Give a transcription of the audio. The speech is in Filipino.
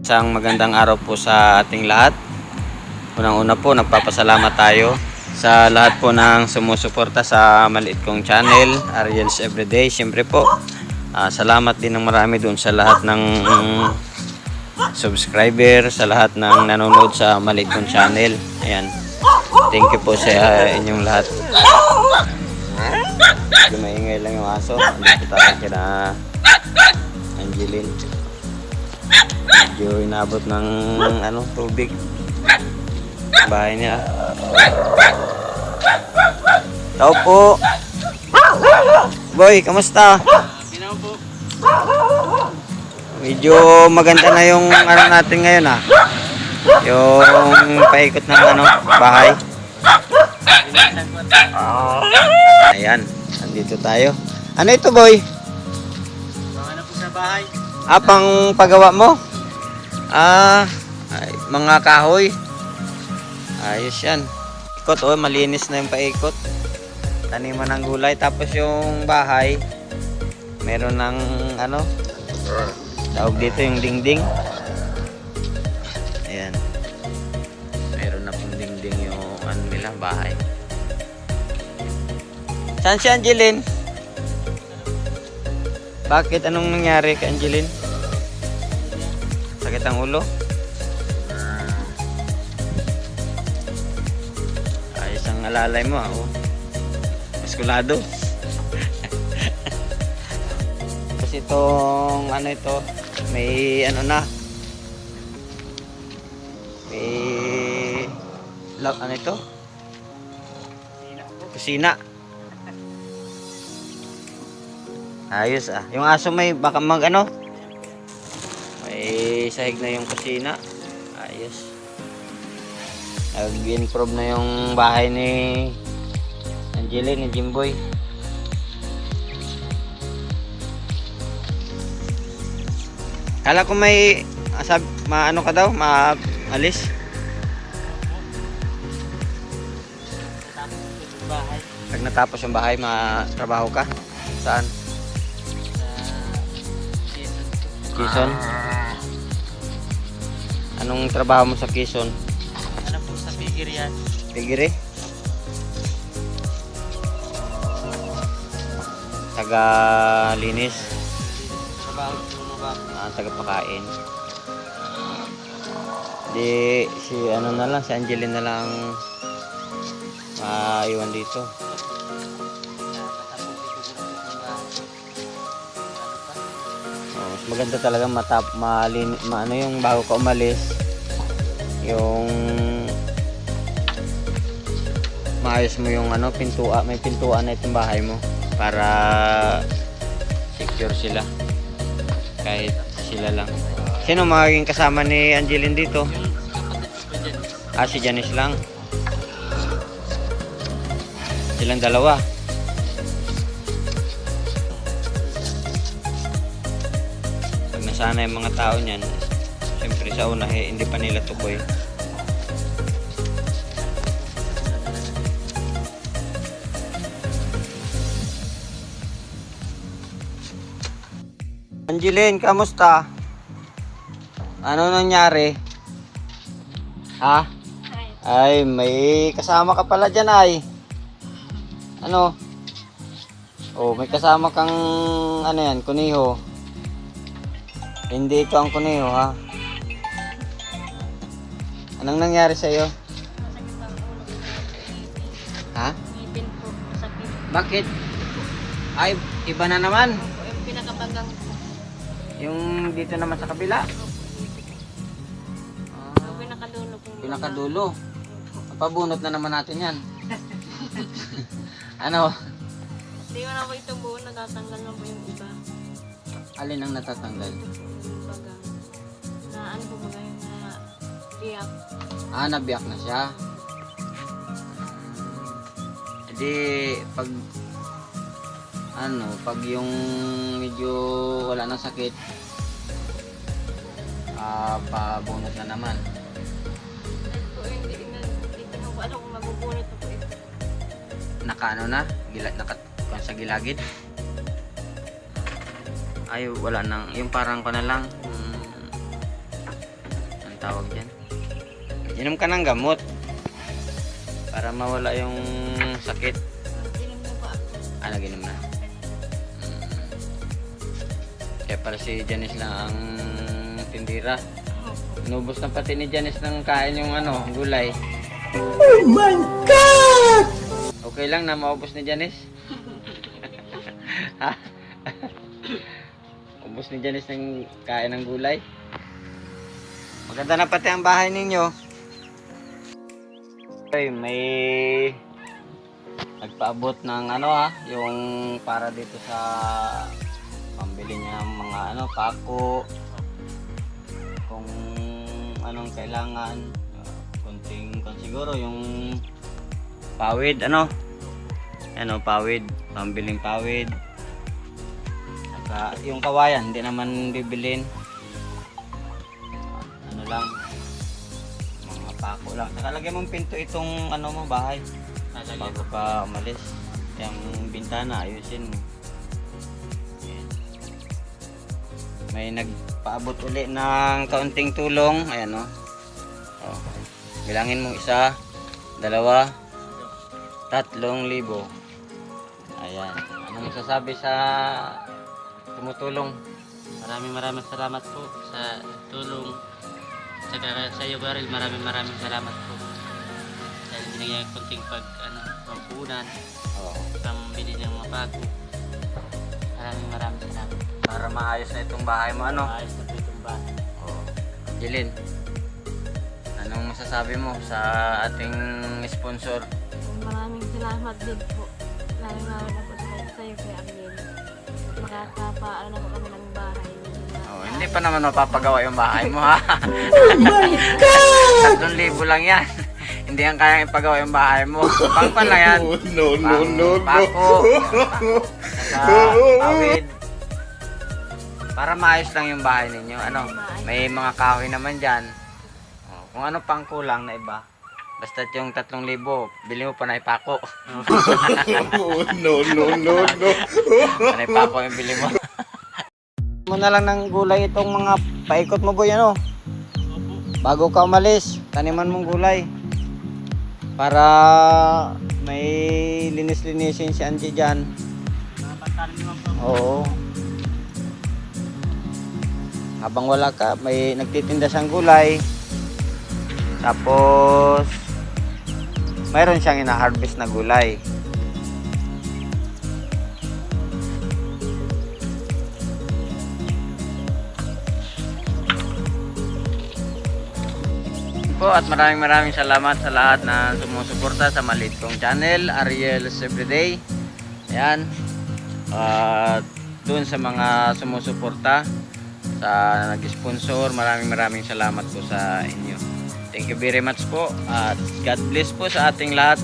Isang magandang araw po sa ating lahat. Unang-una po, nagpapasalamat tayo sa lahat po ng sumusuporta sa maliit kong channel, Ariel's Everyday. Siyempre po, salamat din ng marami doon sa lahat ng subscriber, sa lahat ng nanonood sa maliit kong channel. Ayan. Thank you po sa inyong lahat. Maingay lang yung aso. Andito tayo kina Angeline. Medyo inabot ng tubig bahay niya. Tao po. Boy, kamusta? Po. Medyo maganda na yung natin ngayon yung paikot ng bahay. Ayan, andito tayo. Ano ito, boy? Ano po sa bahay? Pang pagawa mo? Mga kahoy. Ayos yan. Ikot, malinis na yung paikot. Taniman ng gulay. Tapos yung bahay, meron ng tawag dito yung dingding. Ayan. Meron na pong dingding yung nila, bahay. Saan si Angeline? Bakit? Anong nangyari kay Angeline? Sakit ang ulo? Ayos ang alalay mo muskulado. Kasi itong ito, may may ito? Kusina. Ayos yung aso may baka may sahig na yung kusina. Ayos. Nag-improve na yung bahay ni Angeline, ni Jimboy. Kala ko may ka daw, maalis. Pag natapos yung bahay, matrabaho ka? Saan? Quezon? Anong trabaho mo sa Quezon? Ano po sa Pigiri yan? Pigiri? Taga linis? Trabaho puno ba? Taga pakain. Di si si Angeline na lang maiwan dito. Mas maganda talaga yung bago ka umalis, yung maayos mo yung pintuan, may pintuan na itong bahay mo para secure sila kahit sila lang. Sino magiging kasama ni Angeline dito? Si Janice lang. Silang dalawa. Pag nasana yung mga tao niyan, siyempre sa una hindi pa nila tukoy. Angeline, kamusta? Ano nangyari? Ay, may kasama ka pala dyan may kasama kang kuniho. Hindi ito ang kuniho Anong nangyari sa iyo? Ngipin po, masakit. Bakit? Ay, iba na naman. Yung pinakabagang po. Yung dito naman sa kabila. Yung pinakadulo po. Pinakadulo. Pabunot na naman natin yan. Hindi ko na po itong buo, natatanggal na po yung iba. Alin ang natatanggal? Yung bagang. Na po ba yung biyak. Nabiyak na siya. Hindi, pag yung medyo wala nang sakit, pabunot na naman. Hindi ko po alam kung mabubunot na po ito. Sa gilagid. Ay, wala nang, yung parang ko na lang, tawag dyan? Inom ka ng gamot para mawala yung sakit. Inom na po ako. Nag-inom na. Kaya pala si Janice lang ang tindira. Opo. Inubos na pati ni Janice ng kain yung gulay. Oh my God! Okay lang na maubos ni Janice? Ha? Ubos ni Janice ng kain ng gulay? Maganda na pati ang bahay ninyo. Okay, may nagpaabot ng yung para dito sa pambili niya ng mga pako, kung anong kailangan, kunting siguro yung pawid, pawid, pambiling pawid, saka yung kawayan hindi naman bibilin, lang mga pako lang, saka lagyan mong pinto itong mo bahay bago ka umalis. Yung bintana ayusin mo. Ayan. May nagpaabot uli ng kaunting tulong. Ayan oh. Bilangin mo 1, 2, 3,000. Ayan. Anong masasabi sa tumutulong? Maraming salamat po sa tulong. Saka sa iyo, Baril, maraming salamat po. Dahil binigyan konting pampunan, Oh. pambili ng mga bago. Maraming salamat. Para maayos na itong bahay mo Ayos na po itong bahay. Oh. Jilin, anong masasabi mo sa ating sponsor? Maraming salamat din po. Lalo na po sa iyo, Kuya Ariel. Makakapaano na po kami ng bahay. Oh, hindi pa naman mapapagawa yung bahay mo, ha? Oh my God! 3,000 lang yan. Hindi yan kayang ipagawa yung bahay mo. Pangpan lang yan. No. Pako. Saka pawid. Para maayos lang yung bahay ninyo. May mga kahoy naman dyan. Oh, kung ano pang kulang na iba. Basta yung 3,000, bili mo pa na ipako. No. Na ipako yung bili mo. Mo na lang ng gulay itong mga paikot mo, boy, bago ka umalis, taniman mong gulay para may linis-linisin si Angie dyan. Napatalim naman po. Oo, habang wala ka, may nagtitinda siyang gulay, tapos mayroon siyang ina-harvest na gulay. Po, at maraming salamat sa lahat na sumusuporta sa maliit kong channel, Ariel's Everyday. Ayan. At doon sa mga sumusuporta, sa nag-sponsor, maraming salamat po sa inyo. Thank you very much po, at God bless po sa ating lahat.